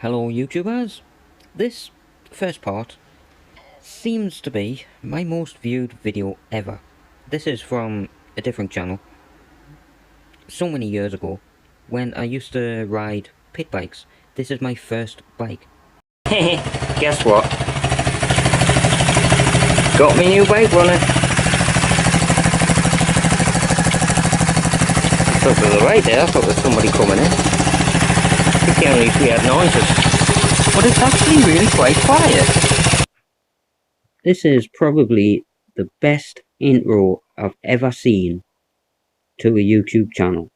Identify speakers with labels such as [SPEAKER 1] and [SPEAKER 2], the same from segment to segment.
[SPEAKER 1] Hello YouTubers, this first part seems to be my most viewed video ever. This is from a different channel, so many years ago, when I used to ride pit bikes. This is my first bike. Guess what? Got me new bike running. I thought there was a ride there, I thought there was somebody coming in. You can't really hear noises, but it's actually really quite quiet. This is probably the best intro I've ever seen to a YouTube channel.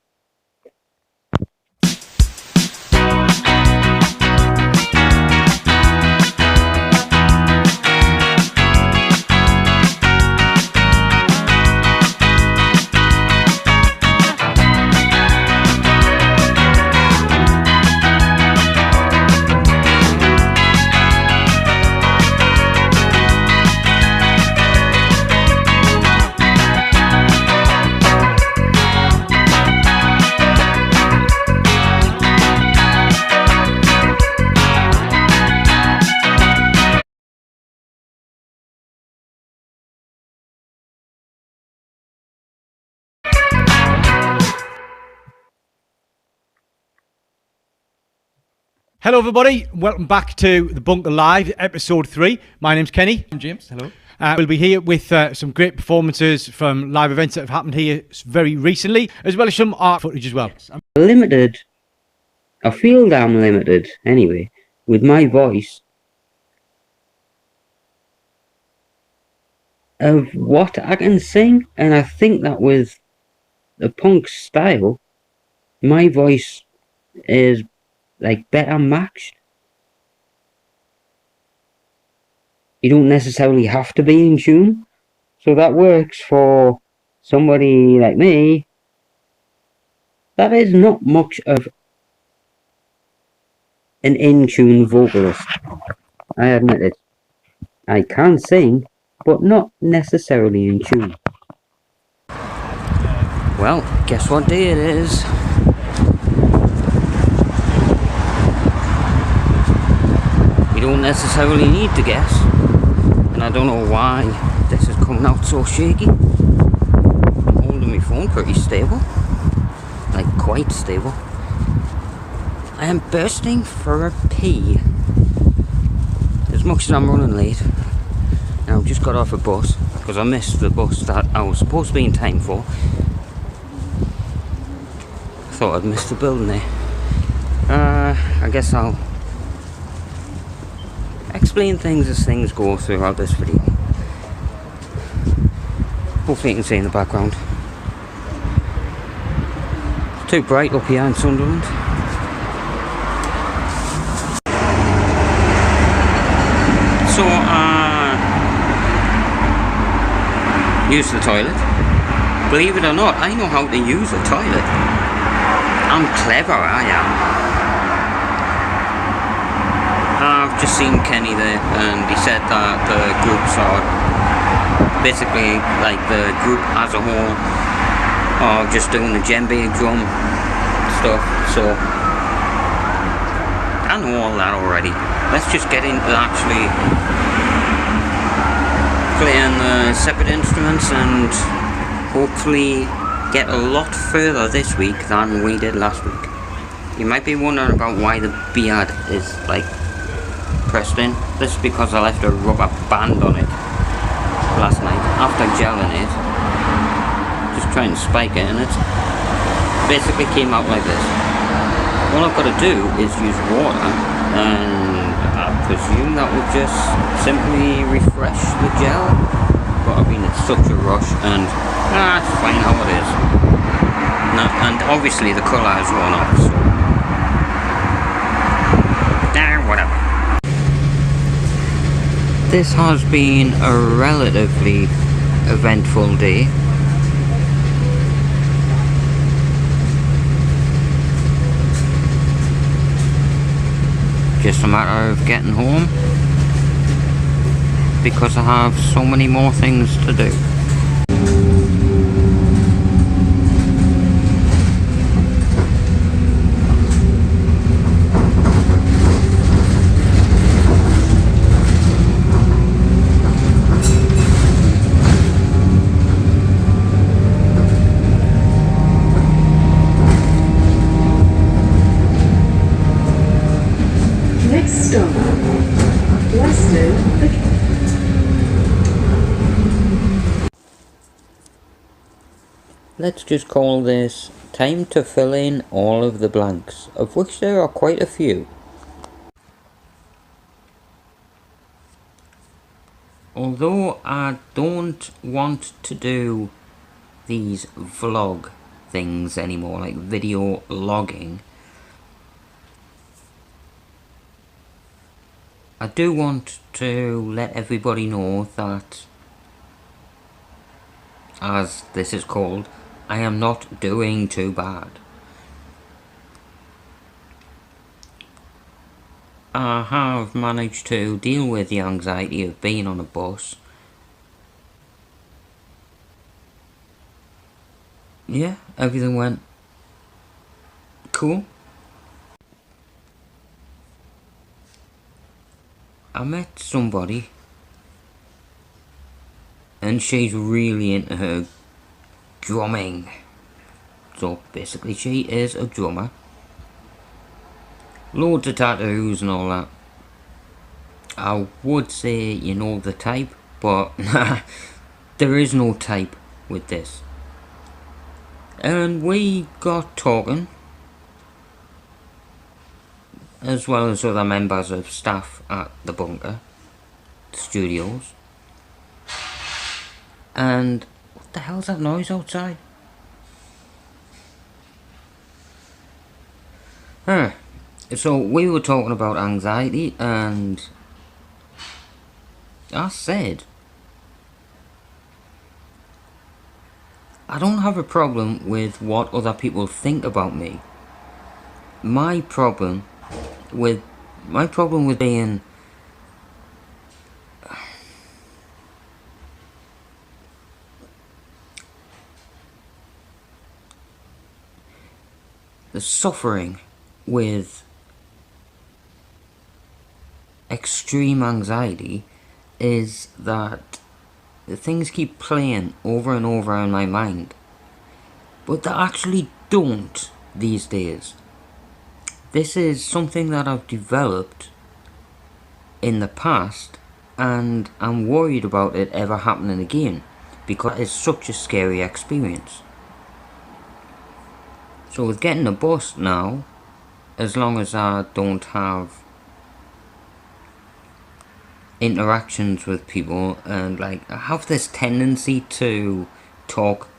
[SPEAKER 2] Hello everybody, welcome back to the Bunker Live, episode 3. My name's Kenny.
[SPEAKER 3] I'm James, hello.
[SPEAKER 2] We'll be here with some great performances from live events that have happened here very recently, as well as some art footage as well.
[SPEAKER 3] Yes,
[SPEAKER 1] Limited, I feel that I'm limited anyway, with my voice of what I can sing, and I think that with the punk style, my voice is like better matched. You don't necessarily have to be in tune, so that works for somebody like me that is not much of an in-tune vocalist. I admit it. I can sing, but not necessarily in tune. Well, guess what day it is? You don't necessarily need to guess, and I don't know why this is coming out so shaky. I'm holding my phone pretty stable, like quite stable. I am bursting for a pee. As much as I'm running late, and I've just got off a bus because I missed the bus that I was supposed to be in time for. I thought I'd missed the building there. I guess I'll explain things as things go throughout this video. Hopefully you can see in the background. It's too bright up here in Sunderland. So, use the toilet. Believe it or not, I know how to use a toilet. I'm clever, I am. I've just seen Kenny there, and he said that the groups are basically, like, the group as a whole are just doing the djembe drum stuff, so I know all that already. Let's just get into actually playing the separate instruments and hopefully get a lot further this week than we did last week. You might be wondering about why the beard is like pressed in. This is because I left a rubber band on it last night after gelling it, just trying to spike it, and it basically came out like this. All I've got to do is use water, and I presume that would just simply refresh the gel, but I've been in such a rush, and it's fine how it is. And obviously the colour has worn off, so whatever. This has been a relatively eventful day. Just a matter of getting home, because I have so many more things to do.
[SPEAKER 3] Stop. Western.
[SPEAKER 1] Let's just call this time to fill in all of the blanks, of which there are quite a few. Although I don't want to do these vlog things anymore, like video logging, I do want to let everybody know that, as this is called, I am not doing too bad. I have managed to deal with the anxiety of being on a bus. Yeah, everything went cool. I met somebody and she's really into her drumming. So basically she is a drummer. Loads of tattoos and all that. I would say you know the type, but there is no type with this. And we got talking, as well as other members of staff at the bunker studios. And what the hell's that noise outside? So we were talking about anxiety, and I said I don't have a problem with what other people think about me. My problem with being the suffering with extreme anxiety is that the things keep playing over and over in my mind, but they actually don't these days. This is something that I've developed in the past, and I'm worried about it ever happening again, because it's such a scary experience. So with getting a bus now, as long as I don't have interactions with people, and like I have this tendency to talk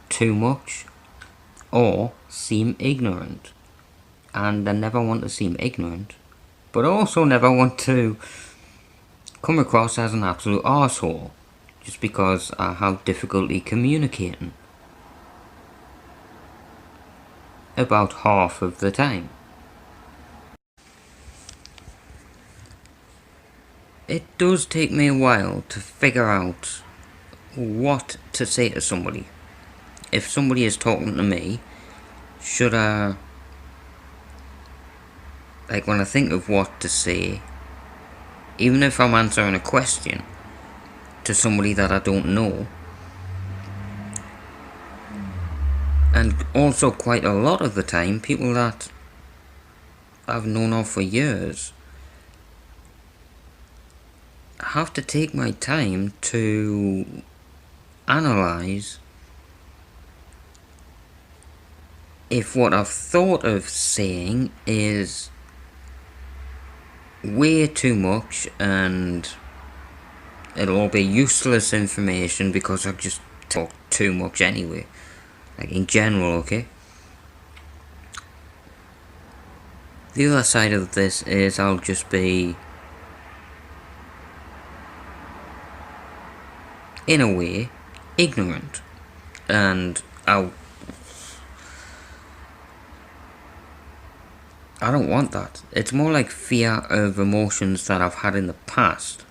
[SPEAKER 1] too much or seem ignorant, and I never want to seem ignorant, but I also never want to come across as an absolute arsehole just because I have difficulty communicating about half of the time. It does take me a while to figure out what to say to somebody. If somebody is talking to me, should I, like when I think of what to say, even if I'm answering a question to somebody that I don't know, and also quite a lot of the time people that I've known of for years, I have to take my time to analyse if what I've thought of saying is way too much and it'll all be useless information because I just talk too much anyway, like in general, okay? The other side of this is I'll just be, in a way, ignorant, and I don't want that. It's more like fear of emotions that I've had in the past.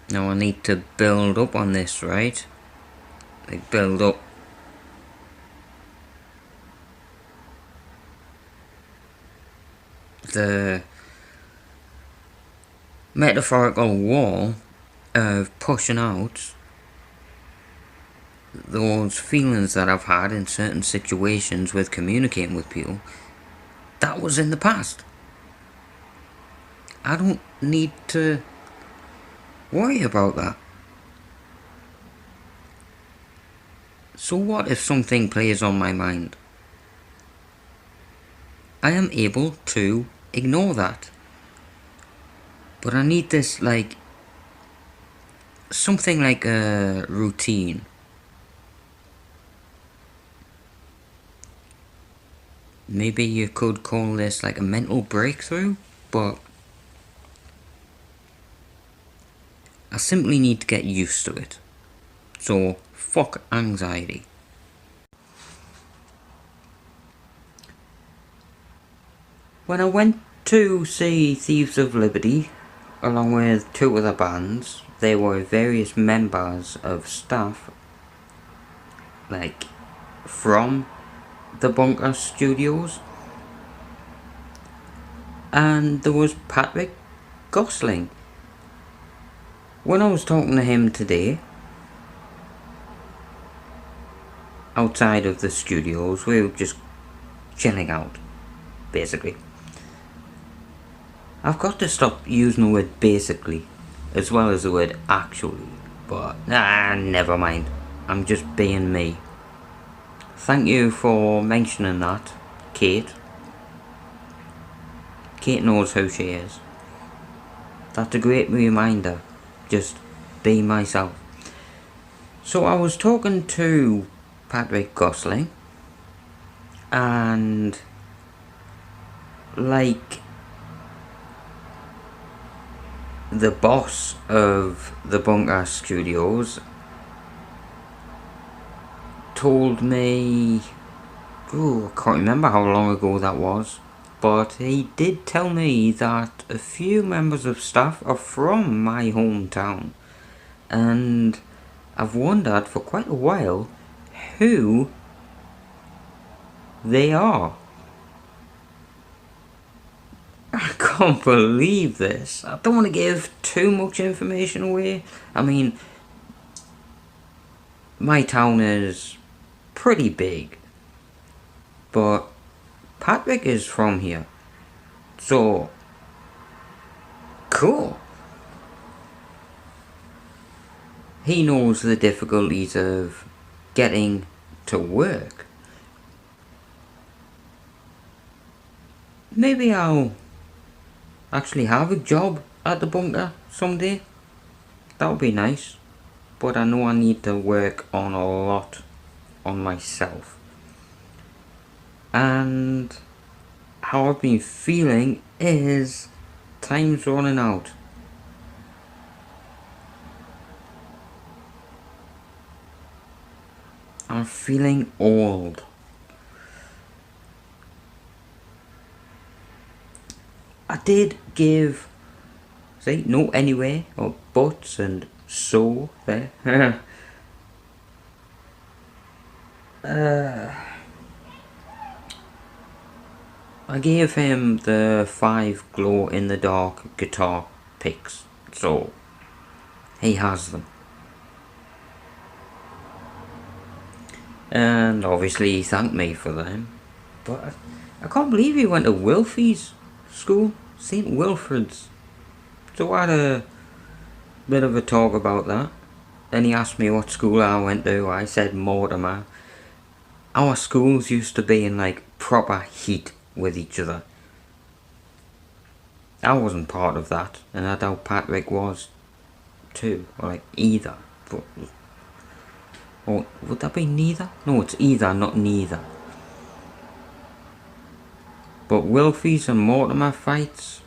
[SPEAKER 1] Now I need to build up on this, right? Like build up the metaphorical wall of pushing out those feelings that I've had in certain situations with communicating with people. That was in the past. I don't need to worry about that. So what if something plays on my mind? I am able to ignore that. But I need this, like, something like a routine. Maybe you could call this like a mental breakthrough, but I simply need to get used to it. So, fuck anxiety. When I went to see Thieves of Liberty, along with 2 other bands, there were various members of staff, like, from the Bunker Studios. And there was Patrick Gosling. When I was talking to him today, outside of the studios, we were just chilling out, basically. I've got to stop using the word basically, as well as the word actually, but never mind. I'm just being me. Thank you for mentioning that, Kate. Kate knows who she is. That's a great reminder. Just be myself. So I was talking to Patrick Gosling, and like the boss of the Bunker Studios told me, I can't remember how long ago that was, but he did tell me that a few members of staff are from my hometown, and I've wondered for quite a while who they are. I can't believe this. I don't want to give too much information away. I mean, my town is pretty big, but Patrick is from here, so cool. He knows the difficulties of getting to work. Maybe I'll actually have a job at the bunker someday. That would be nice. But I know I need to work on a lot on myself. And how I've been feeling is time's running out. I'm feeling old. I did give, say, no anyway, or buts and so there. I gave him the 5 glow-in-the-dark guitar picks, so he has them. And obviously he thanked me for them. But I can't believe he went to Wilfie's school, St. Wilfrid's. So I had a bit of a talk about that. Then he asked me what school I went to. I said Mortimer. Our schools used to be in like proper heat with each other. I wasn't part of that, and I doubt Patrick was too, or like either. But, or would that be neither? No, it's either, not neither. But Wilfie's and Mortimer fights,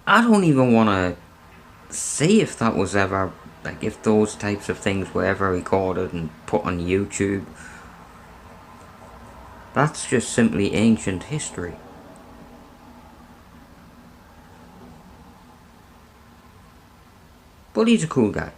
[SPEAKER 1] I don't even want to see if that was ever, like, if those types of things were ever recorded and put on YouTube. That's just simply ancient history. But he's a cool guy.